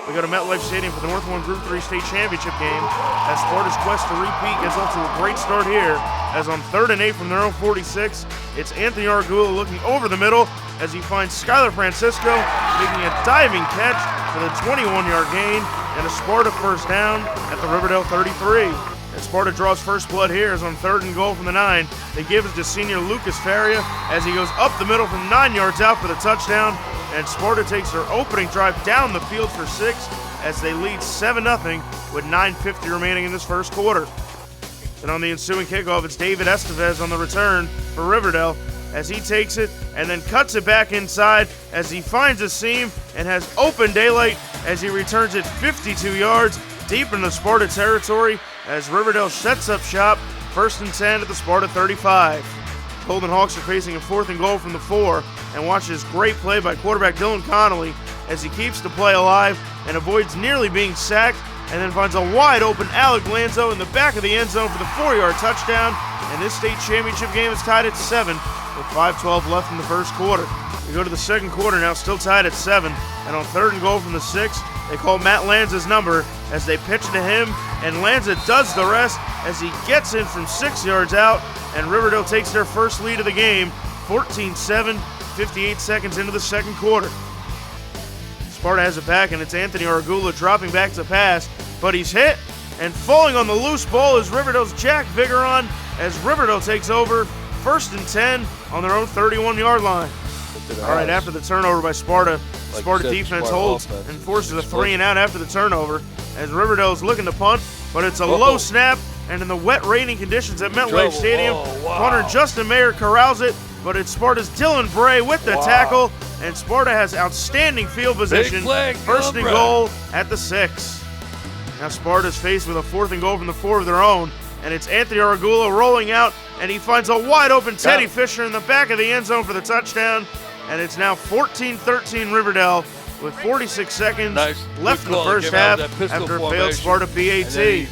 We go to MetLife Stadium for the North 1 Group 3 State Championship game as Sparta's quest to repeat gets off to a great start here, as on 3rd and 8 from their own 46, it's Anthony Argula looking over the middle as he finds Skylar Francisco making a diving catch for the 21-yard gain and a Sparta first down at the Riverdale 33. And Sparta draws first blood here as on 3rd and goal from the 9. They give it to senior Lucas Faria as he goes up the middle from 9 yards out for the touchdown. And Sparta takes their opening drive down the field for 6 as they lead 7-0 with 9:50 remaining in this first quarter. And on the ensuing kickoff, it's David Estevez on the return for Riverdale as he takes it and then cuts it back inside as he finds a seam and has open daylight as he returns it 52 yards deep in the Sparta territory as Riverdale sets up shop, 1st and 10 at the Sparta 35. Golden Hawks are facing a 4th and goal from the 4 and watch this great play by quarterback Dylan Connolly as he keeps the play alive and avoids nearly being sacked and then finds a wide open Alec Lanzo in the back of the end zone for the 4-yard touchdown. And this state championship game is tied at 7 with 5:12 left in the first quarter. We go to the second quarter now, still tied at 7, and on 3rd and goal from the 6, they call Matt Lanza's number as they pitch to him, and Lanza does the rest as he gets in from 6 yards out, and Riverdale takes their first lead of the game, 14-7, 58 seconds into the second quarter. Sparta has it back, and it's Anthony Argula dropping back to pass, but he's hit, and falling on the loose ball is Riverdale's Jack Vigoron as Riverdale takes over, 1st and 10 on their own 31-yard line. All right, after the turnover by Sparta, Sparta defense holds and forces a 3 and out after the turnover as Riverdale is looking to punt, but it's a low snap, and in the wet raining conditions at MetLife Stadium, punter Justin Mayer corrals it, but it's Sparta's Dylan Bray with the tackle, and Sparta has outstanding field position, 1st and goal at the 6. Now Sparta's faced with a 4th and goal from the 4 of their own, and it's Anthony Argula rolling out, and he finds a wide open Teddy Fisher in the back of the end zone for the touchdown. And it's now 14-13 Riverdale with 46 seconds left in the first half after a failed Sparta PAT.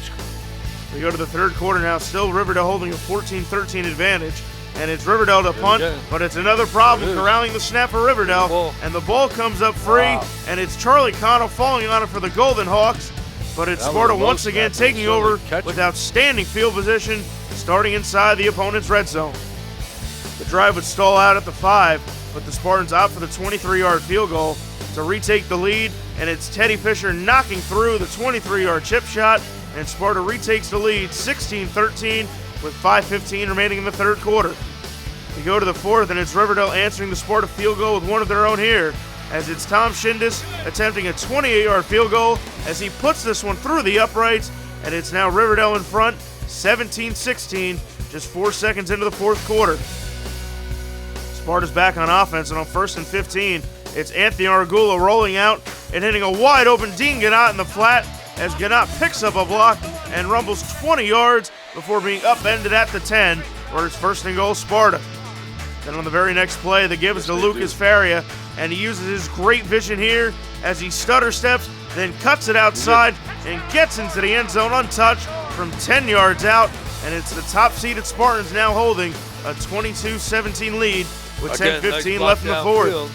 We go to the third quarter now, still Riverdale holding a 14-13 advantage. And it's Riverdale to punt, but it's another problem corralling the snap for Riverdale. And the ball comes up free, and it's Charlie Connell falling on it for the Golden Hawks. But it's Sparta once again taking over with outstanding field position, starting inside the opponent's red zone. The drive would stall out at the 5, but the Spartans opt for the 23-yard field goal to retake the lead, and it's Teddy Fisher knocking through the 23-yard chip shot, and Sparta retakes the lead 16-13 with 5:15 remaining in the third quarter. We go to the fourth, and it's Riverdale answering the Sparta field goal with one of their own here, as it's Tom Shindis attempting a 28-yard field goal as he puts this one through the uprights, and it's now Riverdale in front, 17-16, just 4 seconds into the fourth quarter. Sparta's back on offense, and on 1st and 15, it's Anthony Argula rolling out and hitting a wide open Dean Gannat in the flat as Gannat picks up a block and rumbles 20 yards before being upended at the 10, where it's 1st and goal Sparta. Then on the very next play, the give is to Lucas Faria, and he uses his great vision here as he stutter steps, then cuts it outside and gets into the end zone untouched from 10 yards out, and it's the top-seeded Spartans now holding a 22-17 lead with 10:15 left in the fourth.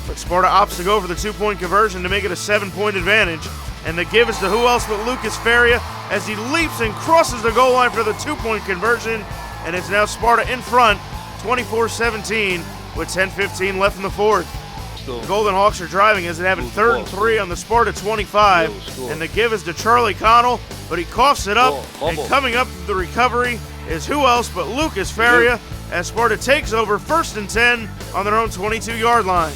But Sparta opts to go for the 2-point conversion to make it a 7-point advantage, and the give is to who else but Lucas Faria as he leaps and crosses the goal line for the 2-point conversion, and it's now Sparta in front, 24-17 with 10:15 left in the fourth. The Golden Hawks are driving as they have it 3rd and 3 on the Sparta 25, and the give is to Charlie Connell, but he coughs it up, and coming up with the recovery is who else but Lucas Faria as Sparta takes over 1st and 10 on their own 22-yard line.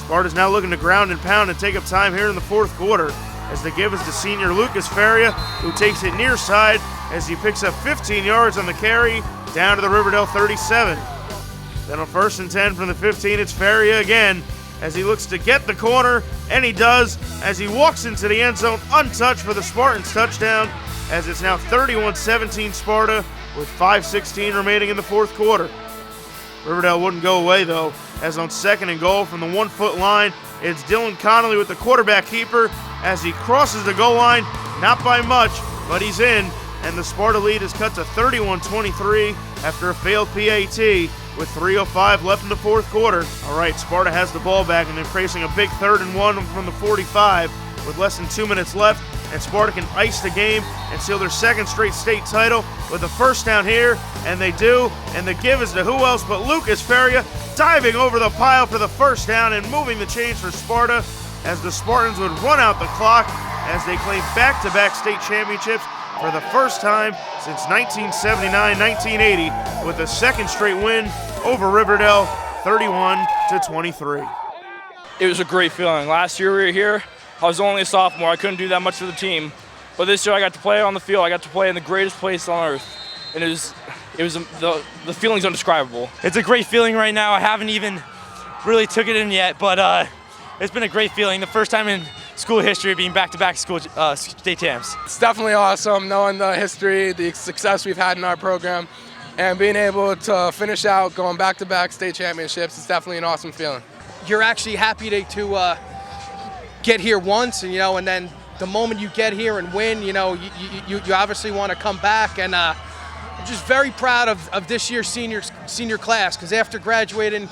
Sparta's now looking to ground and pound and take up time here in the fourth quarter as the give is to senior Lucas Faria, who takes it near side as he picks up 15 yards on the carry down to the Riverdale 37. Then on 1st and 10 from the 15, it's Faria again as he looks to get the corner, and he does as he walks into the end zone untouched for the Spartans touchdown, as it's now 31-17 Sparta with 5:16 remaining in the fourth quarter. Riverdale wouldn't go away though, as on 2nd and goal from the 1-foot line, it's Dylan Connolly with the quarterback keeper as he crosses the goal line, not by much, but he's in, and the Sparta lead is cut to 31-23 after a failed PAT with 3:05 left in the fourth quarter. All right, Sparta has the ball back, and they're facing a big 3rd and 1 from the 45 with less than 2 minutes left, and Sparta can ice the game and seal their second straight state title with a first down here, and they do, and the give is to who else but Lucas Feria, diving over the pile for the first down and moving the chains for Sparta as the Spartans would run out the clock as they claim back-to-back state championships for the first time since 1979-1980 with a second straight win over Riverdale, 31-23. It was a great feeling. Last year we were here, I was only a sophomore. I couldn't do that much for the team. But this year I got to play on the field. I got to play in the greatest place on earth. And the feeling's indescribable. It's a great feeling right now. I haven't even really took it in yet, but it's been a great feeling. The first time in school history being back-to-back school state champs. It's definitely awesome knowing the history, the success we've had in our program, and being able to finish out going back-to-back state championships. It's definitely an awesome feeling. You're actually happy to get here once, and and then the moment you get here and win, you obviously want to come back. And I'm just very proud of this year's senior class, because after graduating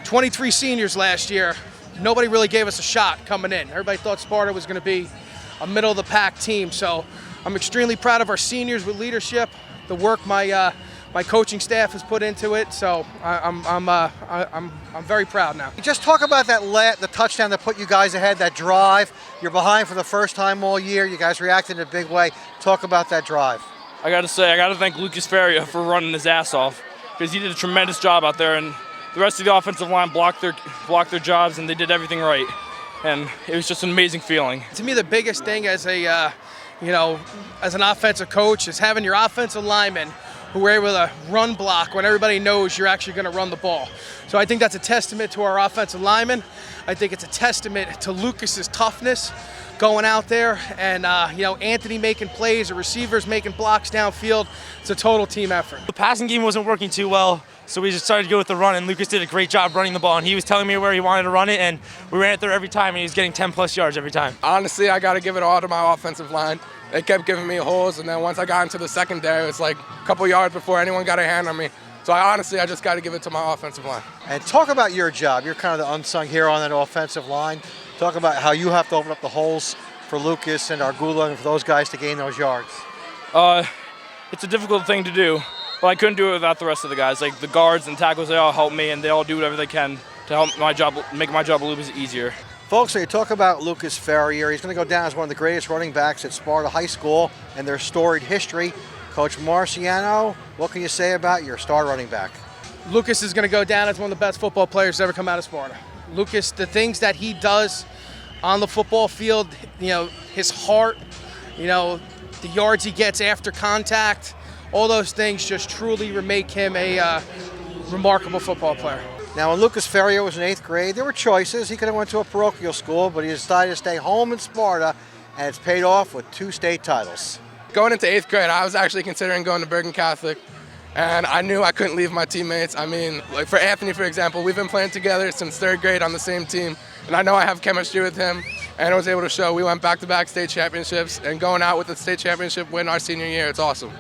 23 seniors last year, nobody really gave us a shot coming in. Everybody thought Sparta was going to be a middle-of-the-pack team. So I'm extremely proud of our seniors with leadership, the work my coaching staff has put into it. So I'm very proud now. Just talk about the touchdown that put you guys ahead, that drive. You're behind for the first time all year. You guys reacted in a big way. Talk about that drive. I got to thank Lucas Feria for running his ass off, because he did a tremendous job out there, and the rest of the offensive line blocked their jobs, and they did everything right. And it was just an amazing feeling. To me, the biggest thing as an offensive coach is having your offensive linemen who are able to run block when everybody knows you're actually going to run the ball. So I think that's a testament to our offensive linemen. I think it's a testament to Lucas's toughness going out there, and Anthony making plays, the receivers making blocks downfield. It's a total team effort. The passing game wasn't working too well, so we just started to go with the run, and Lucas did a great job running the ball, and he was telling me where he wanted to run it, and we ran it there every time, and he was getting 10+ yards every time. Honestly, I got to give it all to my offensive line. They kept giving me holes, and then once I got into the secondary, it was like a couple yards before anyone got a hand on me. So I just got to give it to my offensive line. And talk about your job. You're kind of the unsung hero on that offensive line. Talk about how you have to open up the holes for Lucas and Argula and for those guys to gain those yards. It's a difficult thing to do, but I couldn't do it without the rest of the guys. Like the guards and tackles, they all help me, and they all do whatever they can to help make my job a little bit easier. Folks, so you talk about Lucas Ferrier. He's going to go down as one of the greatest running backs at Sparta High School and their storied history. Coach Marciano, what can you say about your star running back? Lucas is going to go down as one of the best football players to ever come out of Sparta. Lucas, the things that he does on the football field, his heart, the yards he gets after contact, all those things just truly make him a remarkable football player. Now, when Lucas Ferrier was in 8th grade, there were choices. He could have went to a parochial school, but he decided to stay home in Sparta, and it's paid off with 2 state titles. Going into 8th grade, I was actually considering going to Bergen Catholic, and I knew I couldn't leave my teammates. I mean, like for Anthony, for example, we've been playing together since 3rd grade on the same team, and I know I have chemistry with him, and I was able to show. We went back-to-back state championships, and going out with the state championship win our senior year, it's awesome.